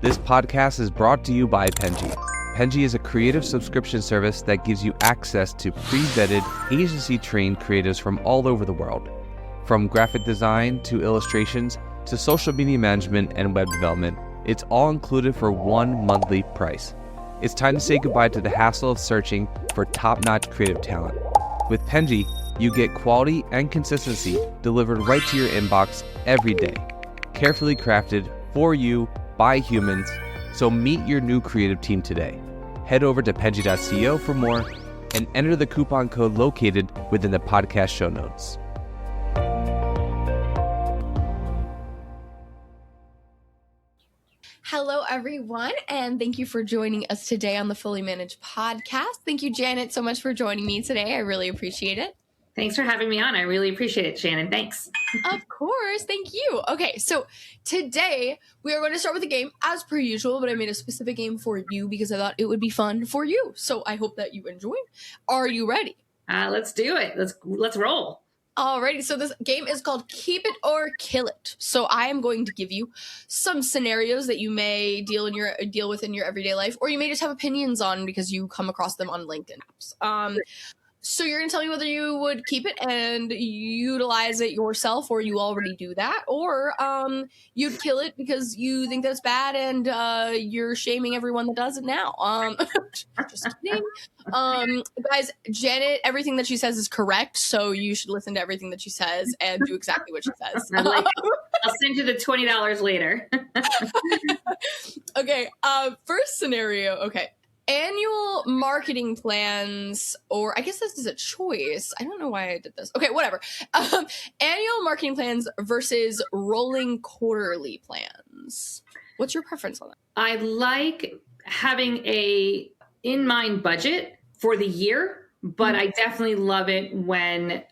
This podcast is brought to you by Penji. Penji is a creative subscription service that gives you access to pre-vetted, agency-trained creatives from all over the world. From graphic design to illustrations to social media management and web development, it's all included for one monthly price. It's time to say goodbye to the hassle of searching for top-notch creative talent. With Penji, you get quality and consistency delivered right to your inbox every day. Carefully crafted for you by humans, so meet your new creative team today. Head over to penji.co for more and enter the coupon code located within the podcast show notes. Hello, everyone, and thank you for joining us today on the Fully Managed podcast. Thank you, Janet, so much for joining me today. I really appreciate it. Thanks for having me on. I really appreciate it, Shannon. Thanks. Of course. Thank you. Okay, so today we are going to start with a game as per usual, but I made a specific game for you because I thought it would be fun for you. So I hope that you enjoy. Are you ready? Let's do it. Let's roll. Alrighty, so this game is called Keep It or Kill It. So I am going to give you some scenarios that you may deal with in your everyday life, or you may just have opinions on because you come across them on LinkedIn apps. So you're going to tell me whether you would keep it and utilize it yourself, or you already do that, or you'd kill it because you think that's bad and you're shaming everyone that does it now. Just kidding. Guys, Janet, everything that she says is correct, so you should listen to everything that she says and do exactly what she says. I'll send you the $20 later. Okay, first scenario, okay. Annual marketing plans, or I guess this is a choice. I don't know why I did this. Okay, whatever. Annual marketing plans versus rolling quarterly plans. What's your preference on that? I like having a in-mind budget for the year, but I definitely love it when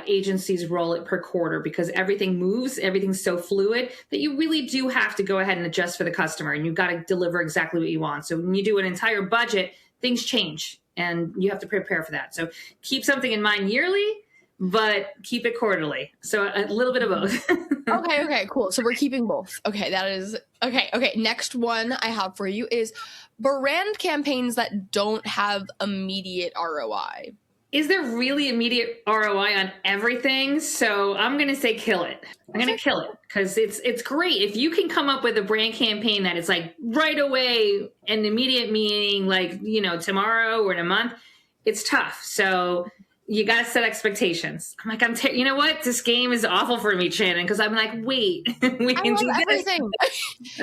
agencies roll it per quarter because everything moves, everything's so fluid that you really do have to go ahead and adjust for the customer, and you've got to deliver exactly what you want. So when you do an entire budget, things change and you have to prepare for that. So keep something in mind yearly, but keep it quarterly. So a little bit of both. Okay, cool. So we're keeping both. Okay, that is okay. Next one I have for you is brand campaigns that don't have immediate ROI. Is there really immediate ROI on everything? So I'm going to say kill it. I'm going to kill it because it's great. If you can come up with a brand campaign that is like right away and immediate, meaning like, tomorrow or in a month, it's tough. So you got to set expectations. I'm like, you know what? This game is awful for me, Shannon, because I'm like, wait, we can do everything.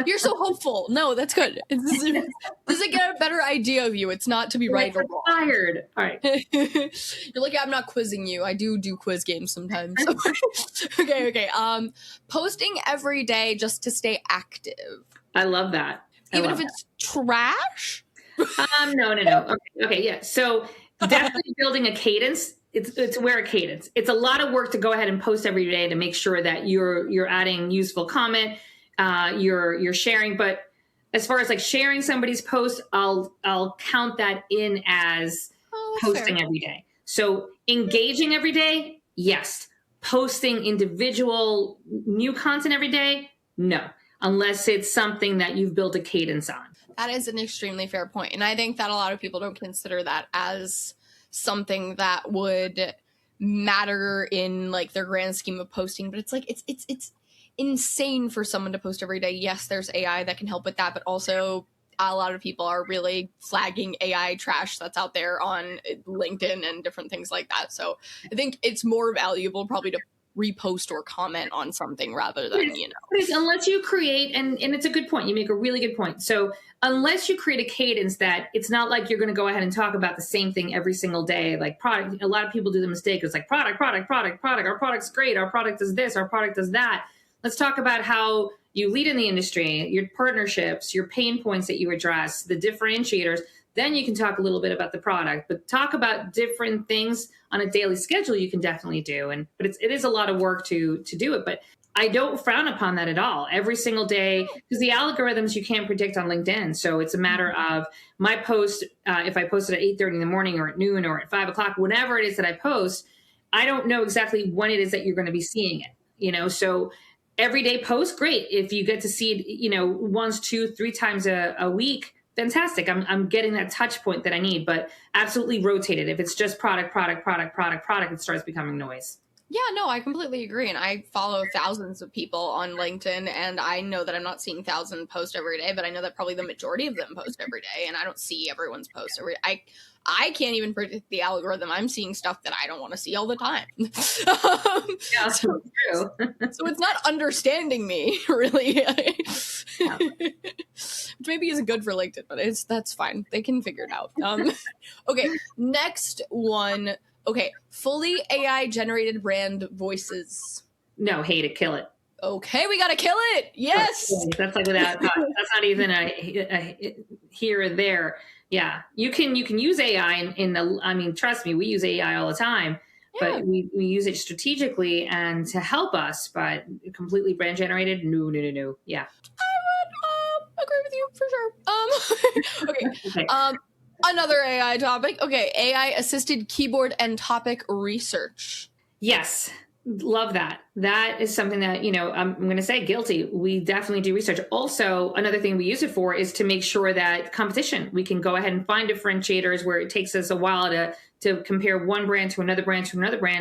You're so hopeful. No, that's good. Does it get a better idea of you? It's not to be right or wrong. Tired. All right. You're like, I'm not quizzing you. I do quiz games sometimes. Okay. Posting every day just to stay active. I love that. Even if it's trash? No. Okay. Yeah. So definitely building a cadence. It's wear a cadence. It's a lot of work to go ahead and post every day to make sure that you're adding useful comment, you're sharing. But as far as like sharing somebody's post, I'll count that in as posting every day. So engaging every day, yes. Posting individual new content every day, no. Unless it's something that you've built a cadence on. That is an extremely fair point. And I think that a lot of people don't consider that as something that would matter in like their grand scheme of posting. But it's like, it's insane for someone to post every day. Yes, there's AI that can help with that, but also a lot of people are really flagging AI trash that's out there on LinkedIn and different things like that. So I think it's more valuable probably to repost or comment on something rather than, Unless you create, and it's a good point. You make a really good point. So unless you create a cadence that it's not like you're going to go ahead and talk about the same thing every single day, like product. A lot of people do the mistake. It's like product. Our product's great. Our product does this. Our product does that. Let's talk about how you lead in the industry, your partnerships, your pain points that you address, the differentiators. Then you can talk a little bit about the product, but talk about different things on a daily schedule you can definitely do. But it is a lot of work to do it, but I don't frown upon that at all. Every single day, because the algorithms you can't predict on LinkedIn. So it's a matter of my post, if I post it at 8:30 in the morning or at noon or at 5 o'clock, whenever it is that I post, I don't know exactly when it is that you're going to be seeing it, So everyday post, great. If you get to see it, once, two, three times a week, fantastic. I'm getting that touch point that I need, but absolutely rotate it. If it's just product, it starts becoming noise. Yeah, no, I completely agree. And I follow thousands of people on LinkedIn, and I know that I'm not seeing thousands post every day, but I know that probably the majority of them post every day, and I don't see everyone's post every day. I can't even predict the algorithm. I'm seeing stuff that I don't want to see all the time. Yeah, so, true. So it's not understanding me, really. Yeah. Which maybe isn't good for LinkedIn, but that's fine. They can figure it out. Okay, next one. Okay, fully AI generated brand voices. No, hate it, kill it. Okay, we gotta kill it. Yes, that's like that. That's not even a here or there. Yeah, you can use AI in the. I mean, trust me, we use AI all the time, but we use it strategically and to help us. But completely brand generated, no. Yeah, I would agree with you for sure. Okay. okay. Another AI topic. Okay, AI assisted keyboard and topic research. Yes. Love that. That is something that, I'm going to say guilty. We definitely do research. Also, another thing we use it for is to make sure that competition, we can go ahead and find differentiators where it takes us a while to compare one brand to another brand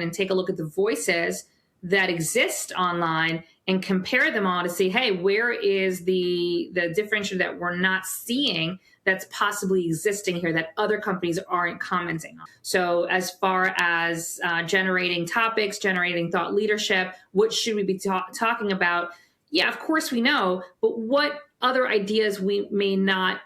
and take a look at the voices that exist online and compare them all to see, hey, where is the differentiator that we're not seeing that's possibly existing here that other companies aren't commenting on. So as far as generating topics, generating thought leadership, what should we be talking about? Yeah, of course we know, but what other ideas we may not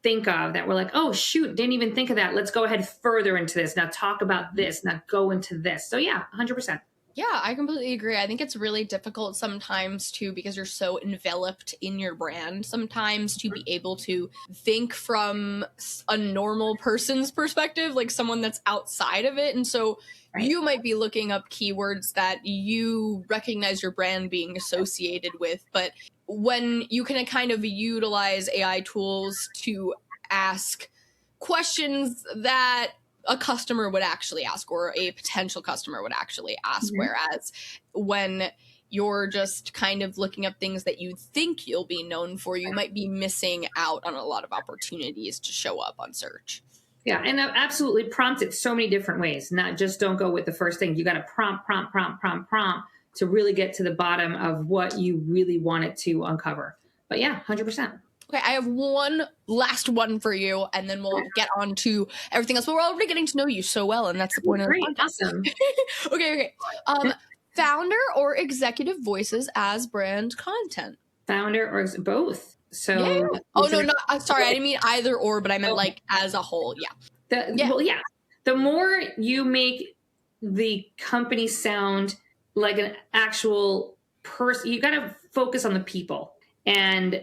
think of that we're like, oh, shoot, didn't even think of that. Let's go ahead further into this. Now talk about this, now go into this. So yeah, 100%. Yeah, I completely agree. I think it's really difficult sometimes too, because you're so enveloped in your brand, sometimes to be able to think from a normal person's perspective, like someone that's outside of it. And so you might be looking up keywords that you recognize your brand being associated with, but when you can kind of utilize AI tools to ask questions that a customer would actually ask, or a potential customer would actually ask. Mm-hmm. Whereas when you're just kind of looking up things that you think you'll be known for, you might be missing out on a lot of opportunities to show up on search. Yeah, and I've absolutely prompt it so many different ways. Not just don't go with the first thing. You got to prompt to really get to the bottom of what you really want it to uncover. But yeah, 100%. Okay, I have one last one for you, and then we'll get on to everything else. But we're already getting to know you so well, and that's the point of the podcast. Awesome. Okay. Founder or executive voices as brand content? Founder or both. So. Yeah. Oh, no, sorry. I didn't mean either or, but I meant like as a whole. Yeah. Well, yeah. The more you make the company sound like an actual person, you got to focus on the people. And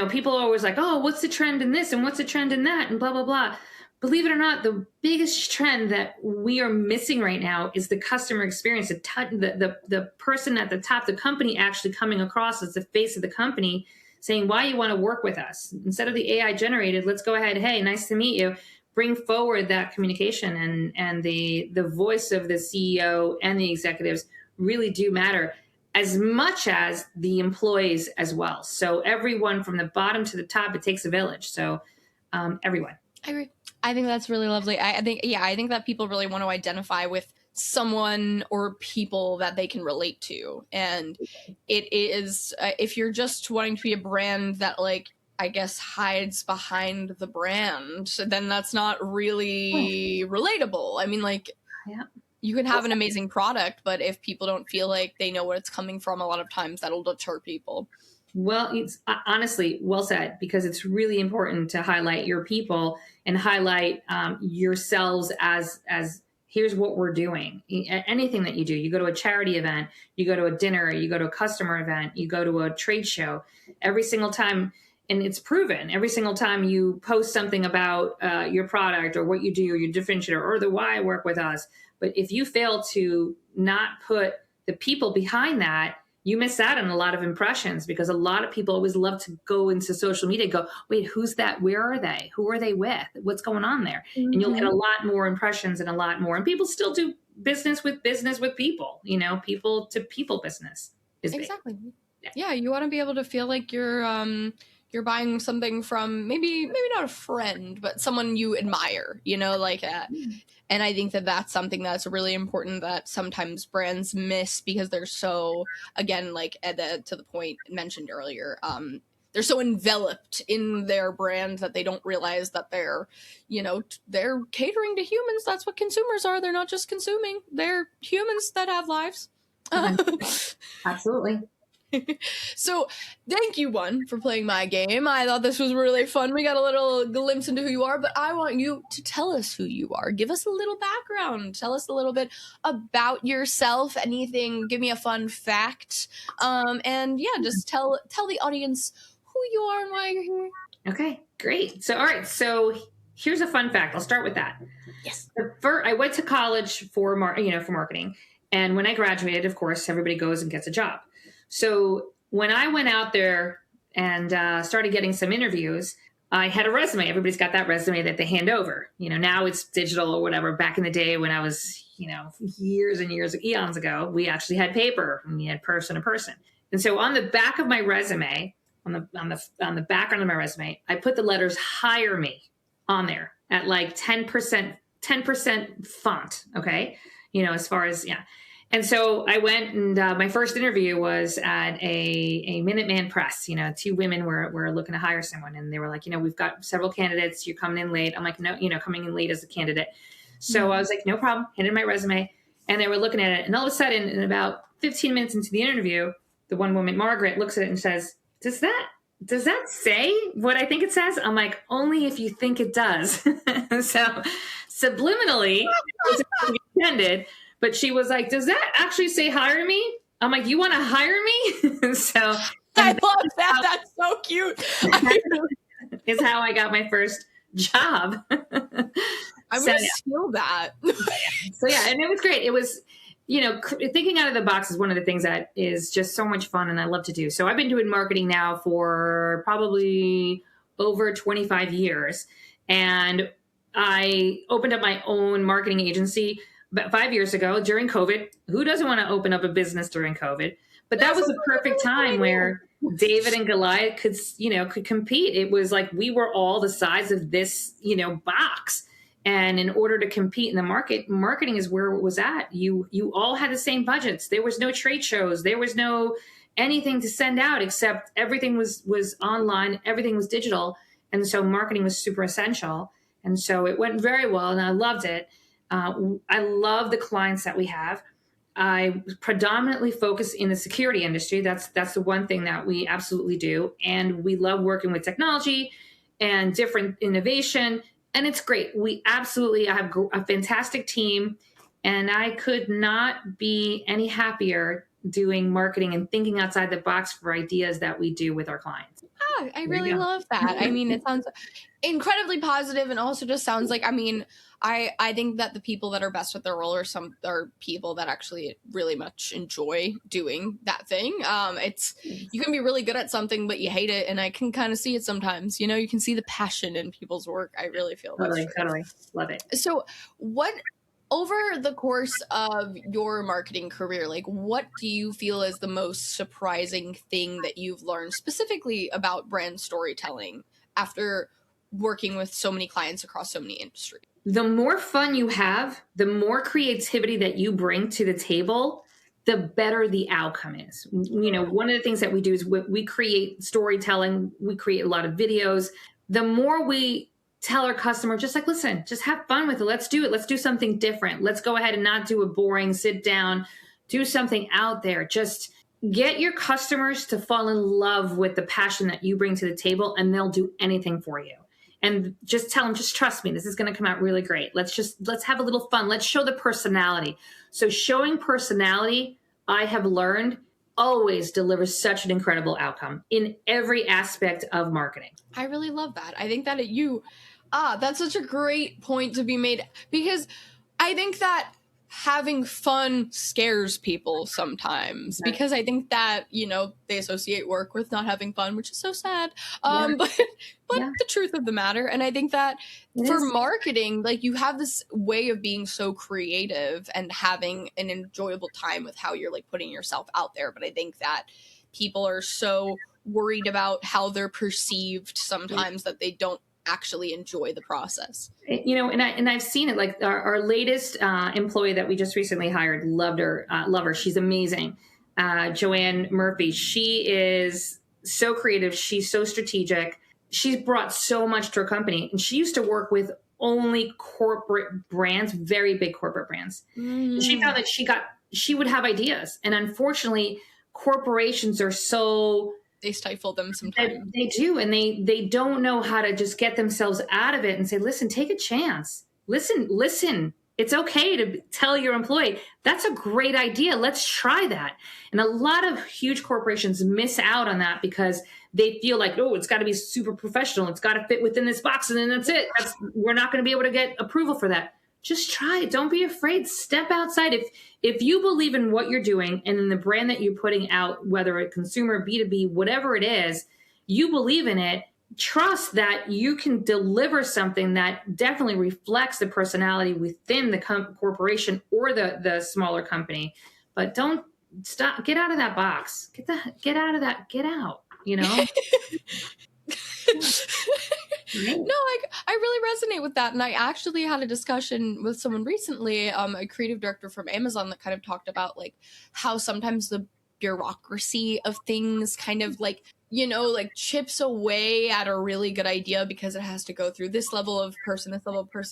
people are always like, oh, what's the trend in this and what's the trend in that and blah, blah, blah. Believe it or not, the biggest trend that we are missing right now is the customer experience, the person at the top, the company actually coming across as the face of the company saying why you want to work with us. Instead of the AI generated, let's go ahead. Hey, nice to meet you. Bring forward that communication and the voice of the CEO and the executives really do matter, as much as the employees as well. So everyone from the bottom to the top, it takes a village. So everyone. I agree. I think that's really lovely. I think that people really want to identify with someone or people that they can relate to. And it is, if you're just wanting to be a brand that, like, I guess hides behind the brand, then that's not really relatable. I mean, like, yeah. You can have an amazing product, but if people don't feel like they know where it's coming from, a lot of times that'll deter people. Well, it's honestly well said, because it's really important to highlight your people and highlight yourselves as here's what we're doing. Anything that you do, you go to a charity event, you go to a dinner, you go to a customer event, you go to a trade show, every single time. And it's proven every single time you post something about your product or what you do or your differentiator or the why work with us. But if you fail to not put the people behind that, you miss out on a lot of impressions, because a lot of people always love to go into social media and go, wait, who's that? Where are they? Who are they with? What's going on there? Mm-hmm. And you'll get a lot more impressions and a lot more. And people still do business with people, people to people business. Exactly. Big. Yeah, you want to be able to feel like you're buying something from maybe not a friend, but someone you admire, and I think that that's something that's really important that sometimes brands miss because they're so, again, like to the point mentioned earlier, they're so enveloped in their brand that they don't realize that they're catering to humans. That's what consumers are. They're not just consuming. They're humans that have lives. Absolutely. So thank you, One, for playing my game. I thought this was really fun. We got a little glimpse into who you are, but I want you to tell us who you are. Give us a little background. Tell us a little bit about yourself. Anything, give me a fun fact. And yeah, just tell the audience who you are and why you're here. Okay, great. So, all right. So here's a fun fact. I'll start with that. Yes. I went to college for marketing. And when I graduated, of course, everybody goes and gets a job. So when I went out there and started getting some interviews, I had a resume. Everybody's got that resume that they hand over. Now it's digital or whatever. Back in the day when I was, years and years, eons ago, we actually had paper and we had person to person. And so on the back of my resume, on the background of my resume, I put the letters "hire me" on there at like 10% font. Okay, as far as And so I went and my first interview was at a Minuteman Press. Two women were looking to hire someone, and they were like, we've got several candidates. You're coming in late. I'm like, no, coming in late as a candidate. So I was like, no problem. Handed my resume, and they were looking at it. And all of a sudden, in about 15 minutes into the interview, the one woman, Margaret, looks at it and says, Does that say what I think it says? I'm like, only if you think it does. So subliminally, it was intended. But she was like, does that actually say hire me? I'm like, you want to hire me? So I love that. That's so cute. Is how I got my first job. I'm going to steal that. So yeah, and it was great. It was, thinking out of the box is one of the things that is just so much fun and I love to do. So I've been doing marketing now for probably over 25 years. And I opened up my own marketing agency about 5 years ago during COVID. Who doesn't want to open up a business during COVID? But that was a perfect time where David and Goliath could compete. It was like we were all the size of this, box. And in order to compete in the market, marketing is where it was at. You all had the same budgets. There was no trade shows. There was no anything to send out except everything was online. Everything was digital. And so marketing was super essential. And so it went very well and I loved it. I love the clients that we have. I predominantly focus in the security industry. That's the one thing that we absolutely do. And we love working with technology and different innovation. And it's great. I have a fantastic team. And I could not be any happier doing marketing and thinking outside the box for ideas that we do with our clients. Ah, I really love that. I mean, it sounds incredibly positive and also just sounds like, I think that the people that are best with their role are people that actually really much enjoy doing that thing. You can be really good at something, but you hate it. And I can kind of see it sometimes, you can see the passion in people's work. I really feel totally love it. So over the course of your marketing career, like what do you feel is the most surprising thing that you've learned specifically about brand storytelling after working with so many clients across so many industries? The more fun you have, the more creativity that you bring to the table, the better the outcome is. One of the things that we do is we create storytelling. We create a lot of videos. The more we tell our customer, just like, listen, just have fun with it. Let's do it. Let's do something different. Let's go ahead and not do a boring sit down, do something out there. Just get your customers to fall in love with the passion that you bring to the table, and they'll do anything for you. And just tell them, just trust me, this is going to come out really great. Let's have a little fun. Let's show the personality. So showing personality, I have learned, always delivers such an incredible outcome in every aspect of marketing. I really love that. I think that that's such a great point to be made, because I think that having fun scares people sometimes, because I think that, they associate work with not having fun, which is so sad. But the truth of the matter. And I think that marketing, like you have this way of being so creative and having an enjoyable time with how you're like putting yourself out there. But I think that people are so worried about how they're perceived sometimes that they don't actually enjoy the process. And I've seen it. Like our latest employee that we just recently hired, loved her. She's amazing. Joanne Murphy. She is so creative. She's so strategic. She's brought so much to her company, and she used to work with only corporate brands, very big corporate brands. And she found that she would have ideas, and unfortunately, corporations are so. They stifle them sometimes. They do, and they don't know how to just get themselves out of it and say, listen, take a chance. Listen. It's okay to tell your employee, that's a great idea. Let's try that. And a lot of huge corporations miss out on that because they feel like, oh, it's got to be super professional. It's got to fit within this box, and then that's it. We're not going to be able to get approval for that. Just try it. Don't be afraid. Step outside. If you believe in what you're doing and in the brand that you're putting out, whether it's consumer, B2B, whatever it is, you believe in it, trust that you can deliver something that definitely reflects the personality within the corporation or the smaller company. But don't stop. Get out of that box. Get out of that. Get out, No, I really resonate with that. And I actually had a discussion with someone recently, a creative director from Amazon, that kind of talked about like how sometimes the bureaucracy of things kind of like, chips away at a really good idea because it has to go through this level of person,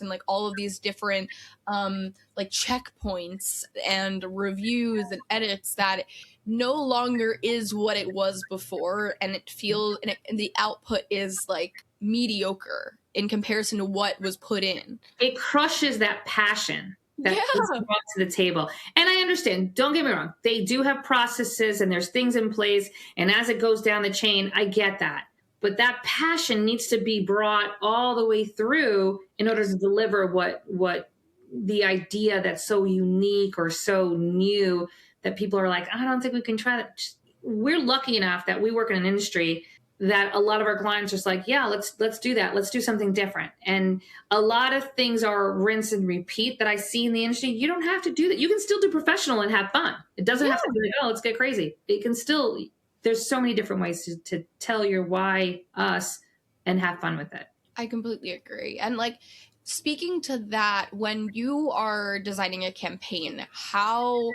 like all of these different like checkpoints and reviews and edits that no longer is what it was before, and it feels and the output is like mediocre in comparison to what was put in. It crushes that passion that is brought to the table. And I understand, don't get me wrong, they do have processes and there's things in place, and as it goes down the chain, I get that. But that passion needs to be brought all the way through in order to deliver what the idea that's so unique or so new that people are like, I don't think we can try that. We're lucky enough that we work in an industry that a lot of our clients are just like, yeah, let's do that. Let's do something different. And a lot of things are rinse and repeat that I see in the industry. You don't have to do that. You can still do professional and have fun. It doesn't have to be like, oh, let's get crazy. It can still, there's so many different ways to tell your why us and have fun with it. I completely agree. And like, speaking to that, when you are designing a campaign, how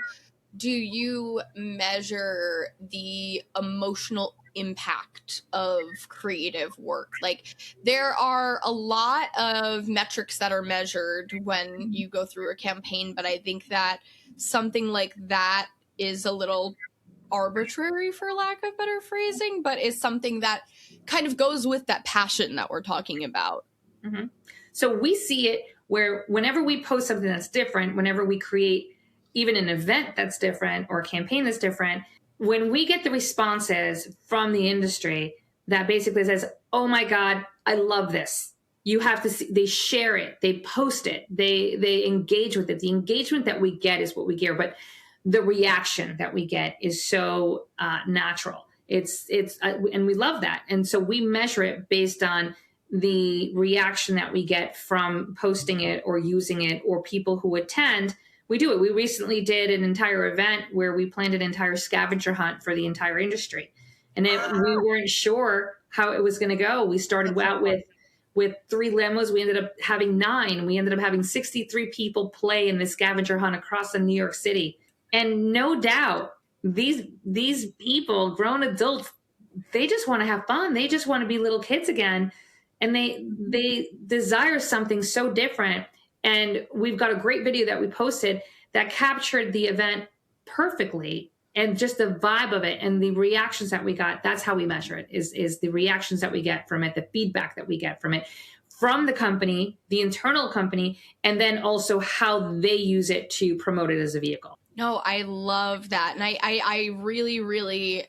do you measure the emotional impact of creative work? Like, there are a lot of metrics that are measured when you go through a campaign, but I think that something like that is a little arbitrary, for lack of better phrasing, but is something that kind of goes with that passion that we're talking about. Mm-hmm. So we see it where whenever we post something that's different, whenever we create even an event that's different or a campaign that's different, when we get the responses from the industry that basically says, oh my God, I love this. You have to see, they share it, they post it, they engage with it. The engagement that we get is what we get, but the reaction that we get is so natural. It's and we love that. And so we measure it based on the reaction that we get from posting it or using it, or people who attend. We do it. We recently did an entire event where we planned an entire scavenger hunt for the entire industry. And we weren't sure how it was going to go. We started out with 3 limos. We ended up having 9. We ended up having 63 people play in the scavenger hunt across New York City. And no doubt, these people, grown adults, they just want to have fun. They just want to be little kids again. And they desire something so different. And we've got a great video that we posted that captured the event perfectly, and just the vibe of it and the reactions that we got. That's how we measure it, is the reactions that we get from it, the feedback that we get from it, from the company, the internal company, and then also how they use it to promote it as a vehicle. No, I love that. And I really, really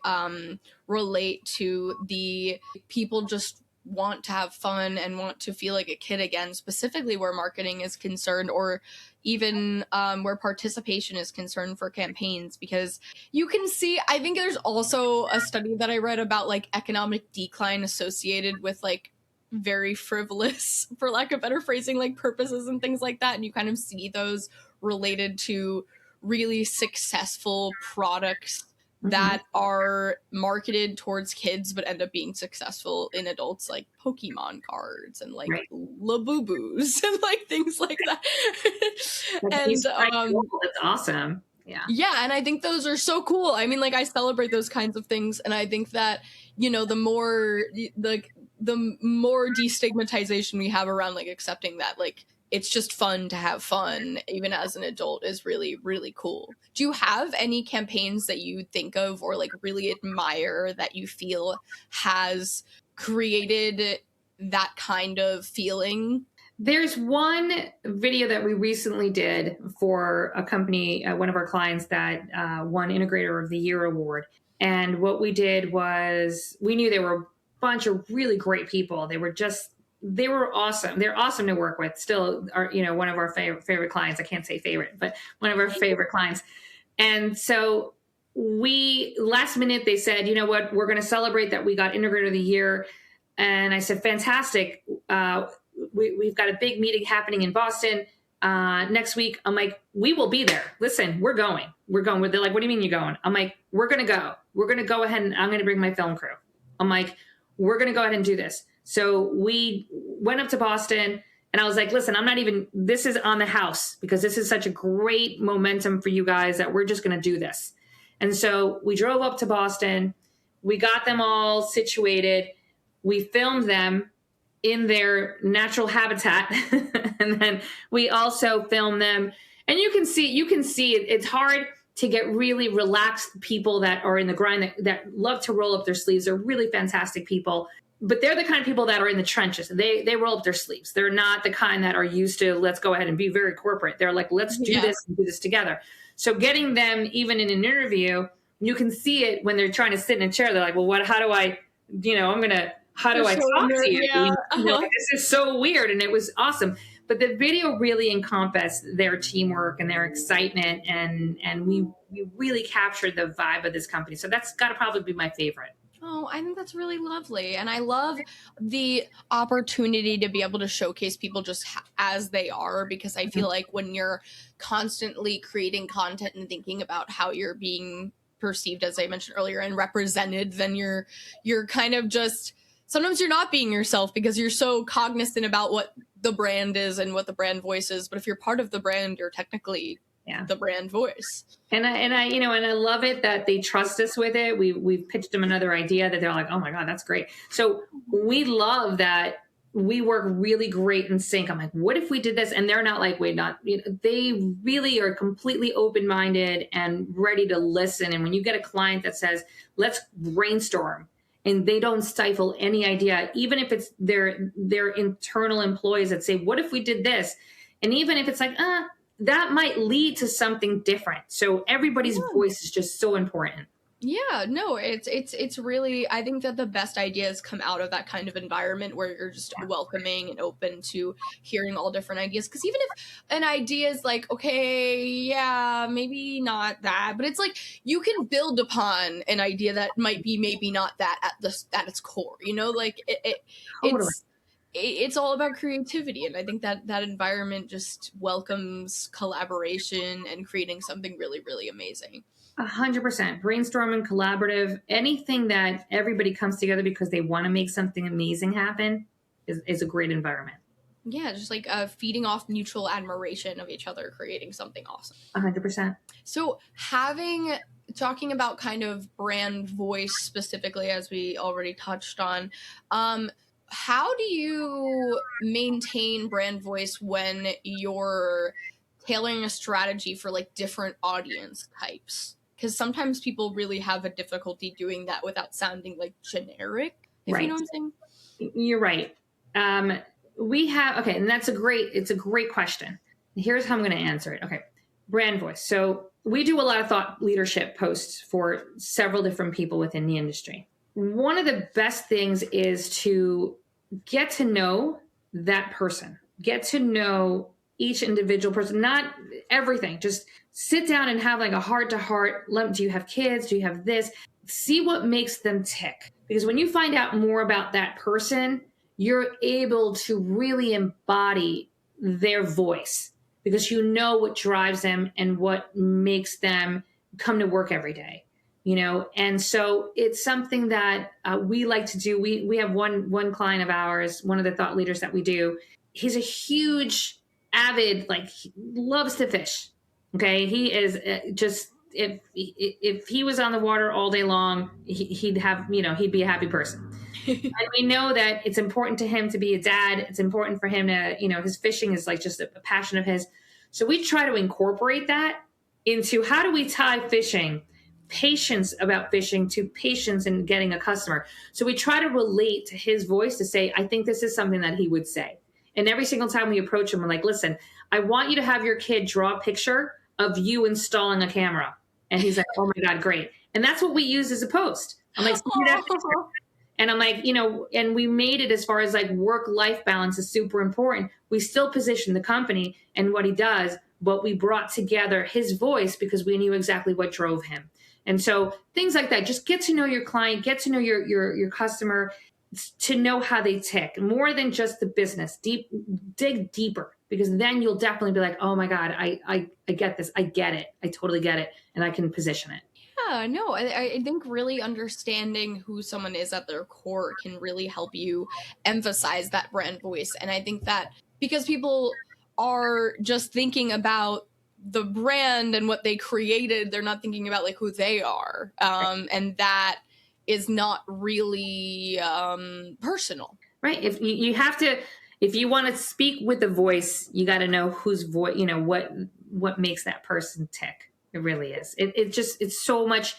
relate to the people just want to have fun and want to feel like a kid again, specifically where marketing is concerned, or even where participation is concerned for campaigns. Because you can see, I think there's also a study that I read about like economic decline associated with like very frivolous, for lack of better phrasing, like purposes and things like that. And you kind of see those related to really successful products that are marketed towards kids but end up being successful in adults, like Pokemon cards and like Right. Labubus and like things like that. That's And cool. That's awesome. Yeah. yeah, and I think those are so cool. I mean, like, I celebrate those kinds of things, and I think that, you know, the more destigmatization we have around like accepting that like it's just fun to have fun even as an adult is really, really cool. Do you have any campaigns that you think of or like really admire that you feel has created that kind of feeling? There's one video that we recently did for a company, one of our clients that won Integrator of the Year award. And what we did was we knew there were a bunch of really great people. They were awesome. They're awesome to work with. Still are, you know, one of our favorite clients. I can't say favorite, but one of our favorite clients. And so last minute, they said, you know what, we're going to celebrate that we got Integrator of the Year. And I said, fantastic. We've got a big meeting happening in Boston next week. I'm like, we will be there. Listen, we're going. They're like, what do you mean you're going? I'm like, we're going to go. We're going to go ahead and I'm going to bring my film crew. I'm like, we're going to go ahead and do this. So we went up to Boston and I was like, listen, this is on the house because this is such a great momentum for you guys that we're just going to do this. And so we drove up to Boston. We got them all situated. We filmed them in their natural habitat. And then we also film them. And you can see it's hard to get really relaxed people that are in the grind that love to roll up their sleeves. They're really fantastic people, but they're the kind of people that are in the trenches. They roll up their sleeves. They're not the kind that are used to, let's go ahead and be very corporate. They're like, let's do this and do this together. So getting them even in an interview, you can see it when they're trying to sit in a chair. They're like, well, how do I talk to you? Yeah. This is so weird. And it was awesome. But the video really encompassed their teamwork and their excitement. And we really captured the vibe of this company. So that's got to probably be my favorite. Oh, I think that's really lovely. And I love the opportunity to be able to showcase people just as they are, because I feel like when you're constantly creating content and thinking about how you're being perceived, as I mentioned earlier, and represented, then you're kind of just, sometimes you're not being yourself because you're so cognizant about what the brand is and what the brand voice is. But if you're part of the brand, you're technically the brand voice. And I love it that they trust us with it. We've pitched them another idea that they're like, oh my God, that's great. So we love that we work really great in sync. I'm like, what if we did this? And they're not like, wait, not, they really are completely open-minded and ready to listen. And when you get a client that says, let's brainstorm, and they don't stifle any idea, even if it's their internal employees that say, what if we did this? And even if it's like, that might lead to something different. So everybody's voice is just so important. Yeah, no, it's really, I think that the best ideas come out of that kind of environment where you're just welcoming and open to hearing all different ideas. Because even if an idea is like, okay, yeah, maybe not that, but it's like you can build upon an idea that might be maybe not that at its core, like it's all about creativity. And I think that environment just welcomes collaboration and creating something really, really amazing. 100%. Brainstorming, collaborative, anything that everybody comes together because they want to make something amazing happen is a great environment. Yeah, just like feeding off mutual admiration of each other, creating something awesome. 100%. So talking about kind of brand voice specifically, as we already touched on, how do you maintain brand voice when you're tailoring a strategy for like different audience types? Because sometimes people really have a difficulty doing that without sounding like generic, if you know what I'm saying. You're right. And it's a great question. Here's how I'm going to answer it. Okay. Brand voice. So we do a lot of thought leadership posts for several different people within the industry. One of the best things is to get to know that person, get to know each individual person, not everything. Just sit down and have like a heart to heart. Do you have kids? Do you have this? See what makes them tick. Because when you find out more about that person, you're able to really embody their voice because you know what drives them and what makes them come to work every day. And so it's something that we like to do. We have one client of ours, one of the thought leaders that we do. He's a huge avid, like, he loves to fish. Okay, he is just, if he was on the water all day long, he'd be a happy person. And we know that it's important to him to be a dad. It's important for him to, his fishing is like just a passion of his. So we try to incorporate that into, how do we tie patience about fishing to patience in getting a customer. So we try to relate to his voice to say, I think this is something that he would say. And every single time we approach him, we're like, listen, I want you to have your kid draw a picture of you installing a camera. And he's like, oh my God, great. And that's what we use as a post. I'm like, send me that picture. And I'm like, and we made it as far as like work-life balance is super important. We still position the company and what he does, but we brought together his voice because we knew exactly what drove him. And so things like that, just get to know your client, get to know your customer, to know how they tick more than just the business. Dig deeper, because then you'll definitely be like, oh my God, I get this. I get it. I totally get it. And I can position it. Yeah, no, I think really understanding who someone is at their core can really help you emphasize that brand voice. And I think that because people are just thinking about the brand and what they created, they're not thinking about like who they are. And that is not really personal. Right. If you have to, if you want to speak with the voice, you got to know whose voice, what makes that person tick. It really is. It's just so much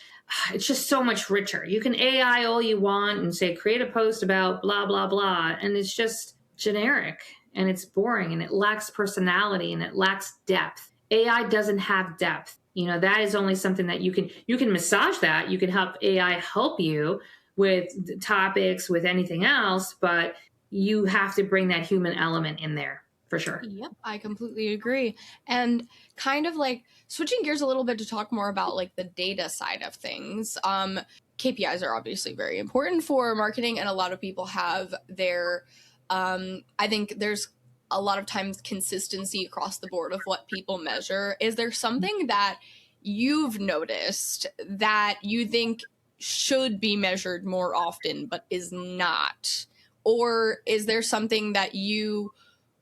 richer. You can AI all you want and say, create a post about blah, blah, blah. And it's just generic and it's boring and it lacks personality and it lacks depth. AI doesn't have depth. That is only something that you can massage that. You can help AI help you with topics, with anything else, but you have to bring that human element in there. For sure. Yep, I completely agree. And kind of like switching gears a little bit to talk more about like the data side of things. KPIs are obviously very important for marketing, and a lot of people have their, I think there's a lot of times consistency across the board of what people measure. Is there something that you've noticed that you think should be measured more often but is not? Or is there something that you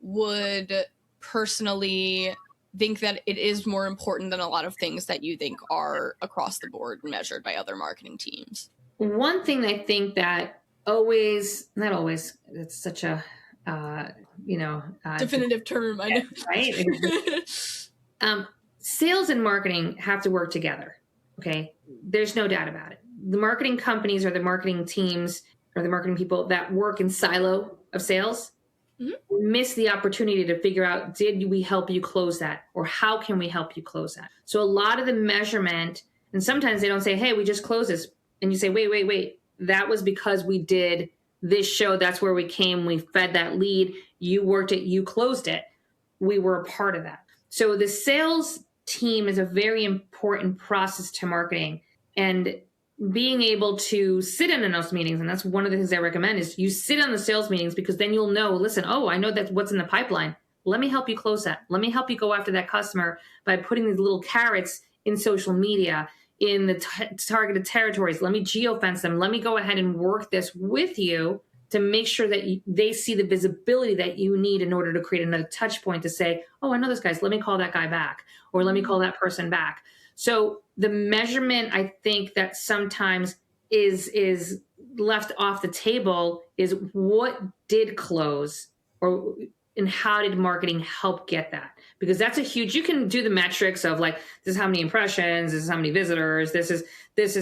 would personally think that it is more important than a lot of things that you think are across the board measured by other marketing teams? One thing I think that not always, it's such a, definitive term, I know. Right? Sales and marketing have to work together. Okay. There's no doubt about it. The marketing companies or the marketing teams or the marketing people that work in silo of sales miss the opportunity to figure out, did we help you close that? Or how can we help you close that? So a lot of the measurement, and sometimes they don't say, hey, we just closed this. And you say, wait. That was because we did this show. That's where we came. We fed that lead. You worked it. You closed it. We were a part of that. So the sales team is a very important process to marketing. And being able to sit in those meetings, and that's one of the things I recommend, is you sit on the sales meetings, because then you'll know, listen, I know that's what's in the pipeline. Let me help you close that. Let me help you go after that customer by putting these little carrots in social media, in the targeted territories. Let me geofence them. Let me go ahead and work this with you to make sure that they see the visibility that you need in order to create another touch point to say, I know this guy's, let me call that guy back, or let me call that person back. So the measurement, I think, that sometimes is left off the table is what did close, and how did marketing help get that? Because that's you can do the metrics of like, this is how many impressions, this is how many visitors, this is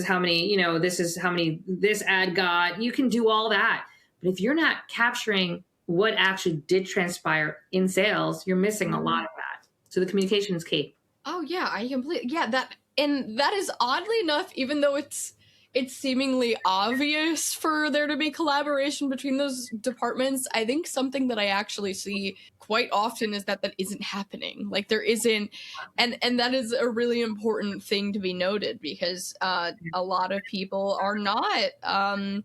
how many, this is how many this ad got. You can do all that. But if you're not capturing what actually did transpire in sales, you're missing a lot of that. So the communication is key. Oh yeah, that is oddly enough, even though it's seemingly obvious for there to be collaboration between those departments, I think something that I actually see quite often is that isn't happening. Like there isn't, and that is a really important thing to be noted, because a lot of people are not. Sorry.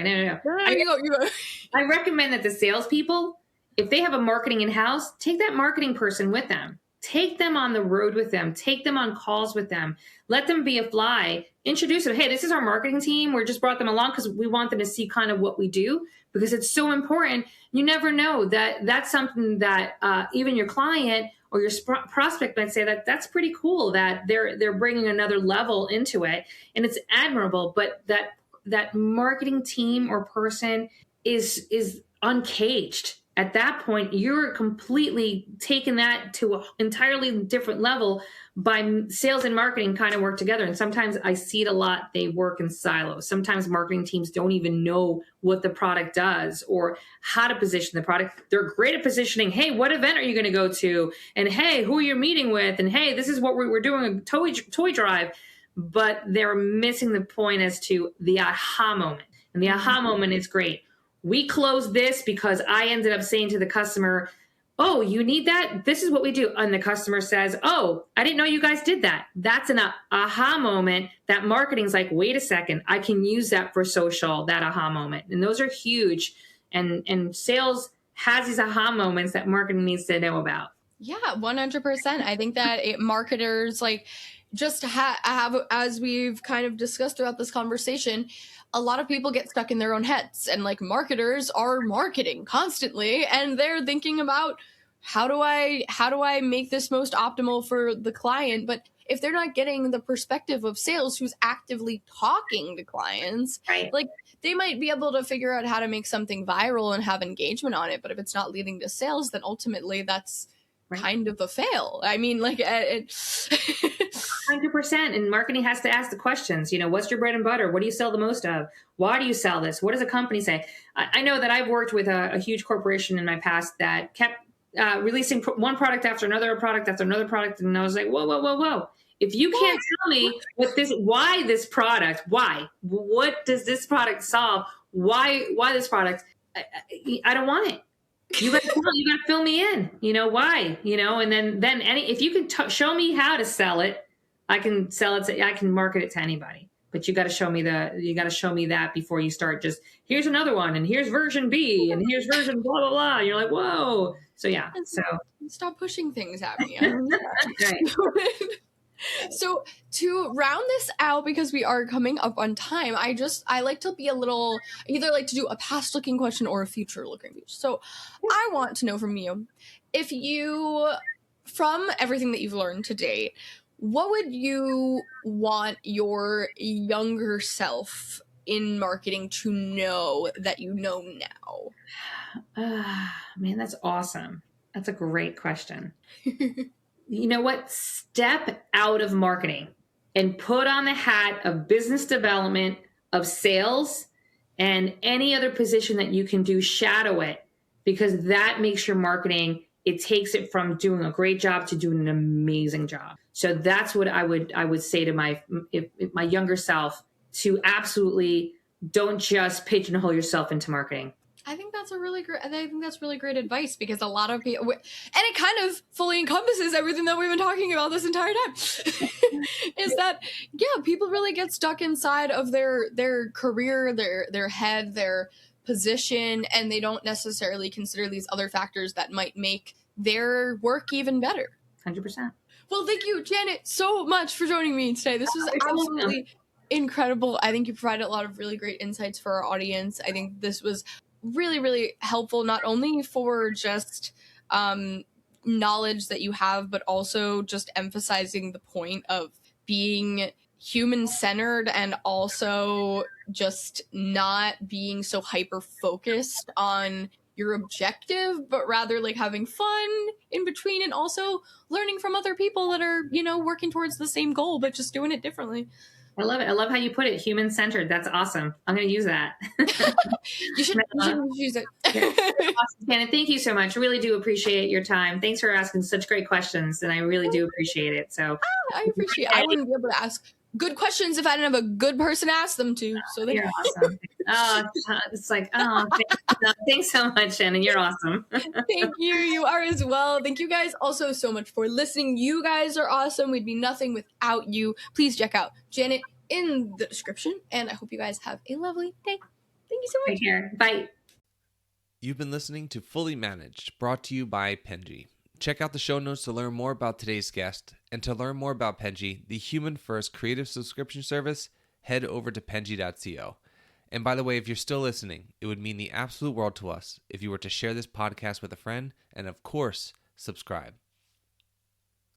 No. You go. I recommend that the salespeople, if they have a marketing in-house, take that marketing person with them. Take them on the road with them. Take them on calls with them. Let them be a fly. Introduce them. Hey, this is our marketing team. We just brought them along because we want them to see kind of what we do, because it's so important. You never know that that's something that even your client or your prospect might say that that's pretty cool, that they're bringing another level into it, and it's admirable. But that marketing team or person is uncaged. At that point, you're completely taking that to an entirely different level. By sales and marketing kind of work together. And sometimes I see it a lot. They work in silos. Sometimes marketing teams don't even know what the product does or how to position the product. They're great at positioning. Hey, what event are you going to go to? And hey, who are you meeting with? And hey, this is what we're doing, a toy drive. But they're missing the point as to the aha moment. And the aha moment is great. We closed this because I ended up saying to the customer, oh, you need that? This is what we do. And the customer says, oh, I didn't know you guys did that. That's an aha moment that marketing's like, wait a second, I can use that for social, that aha moment. And those are huge. And sales has these aha moments that marketing needs to know about. Yeah, 100%. I think that marketers just have, as we've kind of discussed throughout this conversation, a lot of people get stuck in their own heads, and marketers are marketing constantly, and they're thinking about how do I make this most optimal for the client? But if they're not getting the perspective of sales, who's actively talking to clients, right, they might be able to figure out how to make something viral and have engagement on it. But if it's not leading to sales, then ultimately that's kind of a fail. I mean, 100%. And marketing has to ask the questions, what's your bread and butter? What do you sell the most of? Why do you sell this? What does a company say? I know that I've worked with a huge corporation in my past that kept releasing one product after another product after another product. And I was like, whoa. If you can't tell me what does this product solve? Why this product? I don't want it. You got to fill me in, why, and then if you can show me how to sell it, I can sell it. I can market it to anybody, but you got to show me that before you start just, here's another one. And here's version B and here's version blah, blah, blah. You're like, whoa. So yeah. So stop pushing things at me. Right. So to round this out, because we are coming up on time, I like to be either like to do a past looking question or a future looking question. So I want to know from you, if you, from everything that you've learned to date, what would you want your younger self in marketing to know that you know now? Man, that's awesome. That's a great question. You know what? Step out of marketing and put on the hat of business development, of sales, and any other position that you can do. Shadow it, because that makes your marketing, it takes it from doing a great job to doing an amazing job. So that's what I would say to my younger self, to absolutely don't just pigeonhole yourself into marketing. I think that's really great advice, because a lot of people, and it kind of fully encompasses everything that we've been talking about this entire time, is that, people really get stuck inside of their career, their head, their position, and they don't necessarily consider these other factors that might make their work even better. 100%. Well, thank you, Janet, so much for joining me today. This was absolutely incredible. I think you provided a lot of really great insights for our audience. I think this was really, really helpful, not only for just knowledge that you have, but also just emphasizing the point of being human-centered, and also just not being so hyper-focused on your objective, but rather having fun in between, and also learning from other people that are, working towards the same goal, but just doing it differently. I love it. I love how you put it, human-centered. That's awesome. I'm going to use that. You should use it. Awesome, Shannon. Thank you so much. Really do appreciate your time. Thanks for asking such great questions, and I really do appreciate it. So I appreciate it. I wouldn't be able to ask good questions if I didn't have a good person to ask them to. So you're awesome. It's like, thanks so much, Shannon. You're awesome. Thank you. You are as well. Thank you guys also so much for listening. You guys are awesome. We'd be nothing without you. Please check out Janet in the description, and I hope you guys have a lovely day. Thank you so much. Take care. Bye. You've been listening to Fully Managed, brought to you by Penji. Check out the show notes to learn more about today's guest, and to learn more about Penji, the human-first creative subscription service, head over to penji.co. And by the way, if you're still listening, it would mean the absolute world to us if you were to share this podcast with a friend and, of course, subscribe.